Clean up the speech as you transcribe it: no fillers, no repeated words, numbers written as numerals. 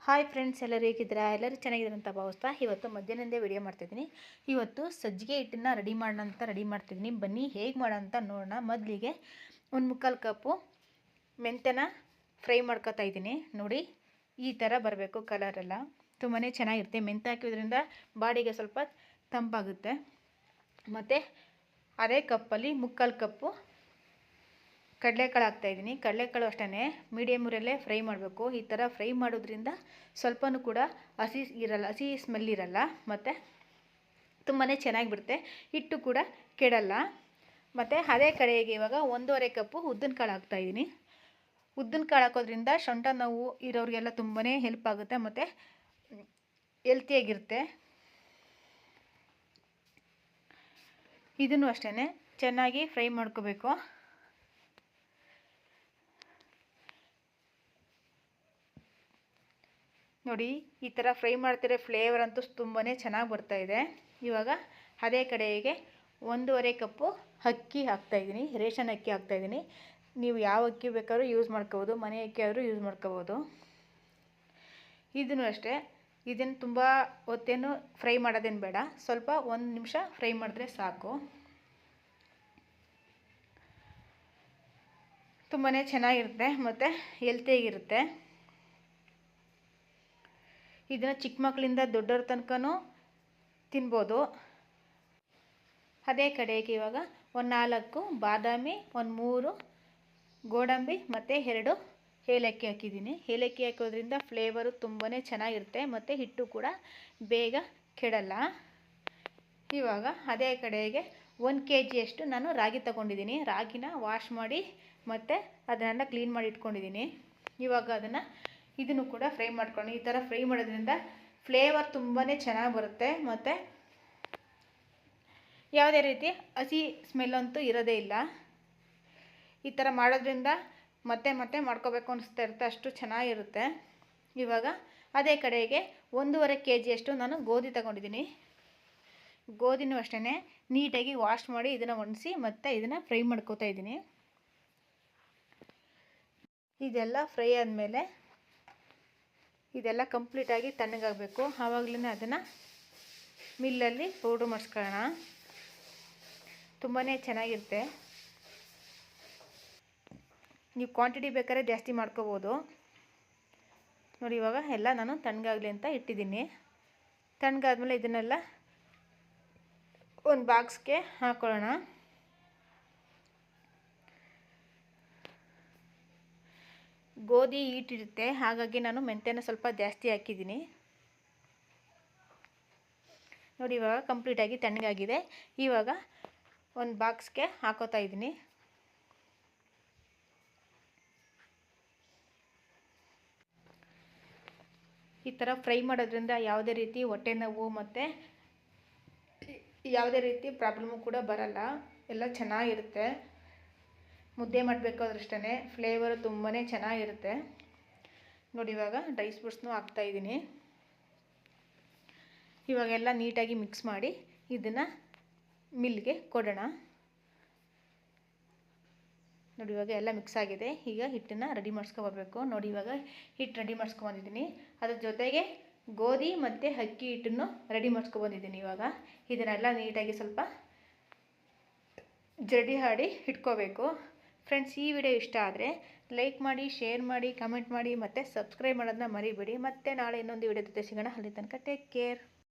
Hi friends, ಎಲ್ಲರೂ ಹೇಗಿದ್ದೀರಾ? ಎಲ್ಲರೂ ಚೆನ್ನಾಗಿದ್ದಾರೆ ಅಂತ ಭಾವಿಸ್ತಾ ಇವತ್ತು ಮಧ್ಯಾಹ್ನದಿಂದ ವಿಡಿಯೋ ಮಾಡ್ತಿದ್ದೀನಿ. ಇವತ್ತು ಸಜ್ಜಿಗೆ ಹಿಟ್ಟನ್ನು ರೆಡಿ ಮಾಡ್ತಿದ್ದೀನಿ. ಬನ್ನಿ ಹೇಗೆ ಮಾಡೋಂತ ನೋಡೋಣ. ಮೊದಲಿಗೆ 1/4 ಕಪ್ಪು ಮೆಂತ್ಯನ ಫ್ರೈ ಮಾಡ್ಕೊತಾ ಇದ್ದೀನಿ. ನೋಡಿ, ಈ ಥರ ಬರಬೇಕು ಕಲರೆಲ್ಲ. ತುಂಬಾ ಚೆನ್ನಾಗಿರುತ್ತೆ. ಮೆಂತ್ಯ ಹಾಕಿದ್ರಿಂದ ಬಾಡಿಗೆ ಸ್ವಲ್ಪ ತಂಪಾಗುತ್ತೆ. ಮತ್ತು ಅದೇ ಕಪ್ಪಲ್ಲಿ 1/4 ಕಪ್ಪು ಕಡಲೆಕಾಳು ಹಾಕ್ತಾಯಿದ್ದೀನಿ. ಕಡಲೆಕಾಳು ಅಷ್ಟೇ ಮೀಡಿಯಮ್ ಊರಲ್ಲೇ ಫ್ರೈ ಮಾಡಬೇಕು. ಈ ಥರ ಫ್ರೈ ಮಾಡೋದ್ರಿಂದ ಸ್ವಲ್ಪನೂ ಕೂಡ ಹಸಿ ಸ್ಮೆಲ್ ಇರಲ್ಲ. ಮತ್ತು ತುಂಬಾ ಚೆನ್ನಾಗಿ ಬಿಡುತ್ತೆ. ಹಿಟ್ಟು ಕೂಡ ಕೆಡಲ್ಲ. ಮತ್ತು ಅದೇ ಕಡೆಗೆ ಇವಾಗ 1/2 ಕಪ್ಪು ಉದ್ದಿನ ಕಾಳು ಹಾಕ್ತಾಯಿದ್ದೀನಿ. ಉದ್ದಿನ ಕಾಳು ಹಾಕೋದ್ರಿಂದ ಸೊಂಟ ನೋವು ಇರೋರಿಗೆಲ್ಲ ತುಂಬಾ ಹೆಲ್ಪ್ ಆಗುತ್ತೆ ಮತ್ತು ಹೆಲ್ತಿಯಾಗಿರುತ್ತೆ. ಇದನ್ನು ಅಷ್ಟೇ ಚೆನ್ನಾಗಿ ಫ್ರೈ ಮಾಡ್ಕೋಬೇಕು. ನೋಡಿ, ಈ ಥರ ಫ್ರೈ ಮಾಡ್ತಿರೋ ಫ್ಲೇವರ್ ಅಂತೂ ತುಂಬಾ ಚೆನ್ನಾಗಿ ಬರ್ತಾಯಿದೆ. ಇವಾಗ ಅದೇ ಕಡೆಗೆ 1/2 ಕಪ್ಪು ಅಕ್ಕಿ ಹಾಕ್ತಾಯಿದ್ದೀನಿ. ರೇಷನ್ ಅಕ್ಕಿ ಹಾಕ್ತಾಯಿದ್ದೀನಿ. ನೀವು ಯಾವ ಅಕ್ಕಿ ಬೇಕಾದ್ರೂ ಯೂಸ್ ಮಾಡ್ಕೋಬೋದು. ಮನೆ ಅಕ್ಕಿ ಆದರೂ ಯೂಸ್ ಮಾಡ್ಕೋಬೋದು. ಇದನ್ನು ಅಷ್ಟೇ, ಇದನ್ನು ತುಂಬ ಹೊತ್ತೇನು ಫ್ರೈ ಮಾಡೋದೇನು ಬೇಡ. ಸ್ವಲ್ಪ 1 ನಿಮಿಷ ಫ್ರೈ ಮಾಡಿದ್ರೆ ಸಾಕು. ತುಂಬಾ ಚೆನ್ನಾಗಿರುತ್ತೆ ಮತ್ತು ಹೆಲ್ತಿಯಾಗಿರುತ್ತೆ. ಇದನ್ನು ಚಿಕ್ಕ ಮಕ್ಕಳಿಂದ ದೊಡ್ಡವ್ರ ತನಕನೂ ತಿನ್ಬೋದು. ಅದೇ ಕಡೆಗೆ ಇವಾಗ 4 ಬಾದಾಮಿ, 3 ಗೋಡಂಬಿ ಮತ್ತು 2 ಏಲಕ್ಕಿ ಹಾಕಿದ್ದೀನಿ. ಏಲಕ್ಕಿ ಹಾಕೋದ್ರಿಂದ ಫ್ಲೇವರು ತುಂಬಾ ಚೆನ್ನಾಗಿರುತ್ತೆ ಮತ್ತು ಹಿಟ್ಟು ಕೂಡ ಬೇಗ ಕೆಡಲ್ಲ. ಇವಾಗ ಅದೇ ಕಡೆಗೆ 1 kg ನಾನು ರಾಗಿ ತಗೊಂಡಿದ್ದೀನಿ. ರಾಗಿನ ವಾಶ್ ಮಾಡಿ ಮತ್ತು ಅದನ್ನೆಲ್ಲ ಕ್ಲೀನ್ ಮಾಡಿ ಇಟ್ಕೊಂಡಿದ್ದೀನಿ. ಇವಾಗ ಇದನ್ನು ಕೂಡ ಫ್ರೈ ಮಾಡ್ಕೊಂಡು, ಈ ಥರ ಫ್ರೈ ಮಾಡೋದ್ರಿಂದ ಫ್ಲೇವರ್ ತುಂಬಾ ಚೆನ್ನಾಗಿ ಬರುತ್ತೆ ಮತ್ತು ಯಾವುದೇ ರೀತಿ ಹಸಿ ಸ್ಮೆಲ್ ಅಂತೂ ಇರೋದೇ ಇಲ್ಲ. ಈ ಥರ ಮಾಡೋದ್ರಿಂದ ಮತ್ತೆ ಮತ್ತೆ ಮಾಡ್ಕೋಬೇಕು ಅನಿಸ್ತಾ ಇರುತ್ತೆ, ಅಷ್ಟು ಚೆನ್ನಾಗಿರುತ್ತೆ. ಇವಾಗ ಅದೇ ಕಡೆಗೆ 1/2 kg ನಾನು ಗೋಧಿ ತಗೊಂಡಿದ್ದೀನಿ. ಗೋಧಿನೂ ಅಷ್ಟೇ ನೀಟಾಗಿ ವಾಶ್ ಮಾಡಿ ಇದನ್ನು ಒಣಗಿಸಿ ಮತ್ತು ಇದನ್ನು ಫ್ರೈ ಮಾಡ್ಕೋತಾ ಇದ್ದೀನಿ. ಇದೆಲ್ಲ ಫ್ರೈ ಆದಮೇಲೆ ಇದೆಲ್ಲ ಕಂಪ್ಲೀಟಾಗಿ ತಣ್ಣಗಾಗಬೇಕು. ಆವಾಗಲೇ ಅದನ್ನು ಮಿಲ್ಲಲ್ಲಿ ಪೌಡ್ರ್ ಮಾಡಿಸ್ಕೊಳ್ಳೋಣ. ತುಂಬಾ ಚೆನ್ನಾಗಿರುತ್ತೆ. ನೀವು ಕ್ವಾಂಟಿಟಿ ಬೇಕಾದ್ರೆ ಜಾಸ್ತಿ ಮಾಡ್ಕೋಬೋದು. ನೋಡಿ, ಇವಾಗ ಎಲ್ಲ ನಾನು ತಣ್ಣಗಾಗಲಿ ಅಂತ ಇಟ್ಟಿದ್ದೀನಿ. ತಣ್ಣಗಾದ್ಮೇಲೆ ಇದನ್ನೆಲ್ಲ ಒಂದು ಬಾಕ್ಸ್ಗೆ ಹಾಕೊಳ್ಳೋಣ. ಗೋಧಿ ಹಿಟ್ಟಿರುತ್ತೆ, ಹಾಗಾಗಿ ನಾನು ಮೆಂತ್ಯನ ಸ್ವಲ್ಪ ಜಾಸ್ತಿ ಹಾಕಿದ್ದೀನಿ. ನೋಡಿ, ಇವಾಗ ಕಂಪ್ಲೀಟಾಗಿ ತಣ್ಣಗಾಗಿದೆ. ಇವಾಗ ಒಂದು ಬಾಕ್ಸ್ಗೆ ಹಾಕೋತಾ ಇದ್ದೀನಿ. ಈ ಥರ ಫ್ರೈ ಮಾಡೋದ್ರಿಂದ ಯಾವುದೇ ರೀತಿ ಹೊಟ್ಟೆ ನೋವು ಮತ್ತು ಯಾವುದೇ ರೀತಿ ಪ್ರಾಬ್ಲಮ್ಮು ಕೂಡ ಬರಲ್ಲ. ಎಲ್ಲ ಚೆನ್ನಾಗಿರುತ್ತೆ. ಮುದ್ದೆ ಮಾಡಬೇಕಾದ್ರೂ ಅಷ್ಟೇ ಫ್ಲೇವರು ತುಂಬಾ ಚೆನ್ನಾಗಿರುತ್ತೆ. ನೋಡಿ, ಇವಾಗ ಡ್ರೈ ಫ್ರೂಟ್ಸ್ನೂ ಹಾಕ್ತಾಯಿದ್ದೀನಿ. ಇವಾಗೆಲ್ಲ ನೀಟಾಗಿ ಮಿಕ್ಸ್ ಮಾಡಿ ಇದನ್ನು ಮಿಲ್ಗೆ ಕೊಡೋಣ. ನೋಡಿ, ಇವಾಗ ಎಲ್ಲ ಮಿಕ್ಸ್ ಆಗಿದೆ. ಈಗ ಹಿಟ್ಟನ್ನು ರೆಡಿ ಮಾಡಿಸ್ಕೊಬರ್ಬೇಕು. ನೋಡಿ, ಇವಾಗ ಹಿಟ್ಟು ರೆಡಿ ಮಾಡಿಸ್ಕೊಬಂದಿದ್ದೀನಿ. ಅದ್ರ ಜೊತೆಗೆ ಗೋಧಿ ಮತ್ತು ಅಕ್ಕಿ ಹಿಟ್ಟನ್ನು ರೆಡಿ ಮಾಡಿಸ್ಕೊಬಂದಿದ್ದೀನಿ. ಇವಾಗ ಇದನ್ನೆಲ್ಲ ನೀಟಾಗಿ ಸ್ವಲ್ಪ ಜಡಿ ಹಾಡಿ ಇಟ್ಕೋಬೇಕು. ಫ್ರೆಂಡ್ಸ್, ಈ ವಿಡಿಯೋ ಇಷ್ಟ ಆದರೆ ಲೈಕ್ ಮಾಡಿ, ಶೇರ್ ಮಾಡಿ, ಕಮೆಂಟ್ ಮಾಡಿ ಮತ್ತು ಸಬ್ಸ್ಕ್ರೈಬ್ ಮಾಡೋದನ್ನ ಮರಿಬೇಡಿ. ಮತ್ತೆ ನಾಳೆ ಇನ್ನೊಂದು ವಿಡಿಯೋ ಜೊತೆ ಸಿಗೋಣ. ಅಲ್ಲಿ ತನಕ ಟೇಕ್ ಕೇರ್.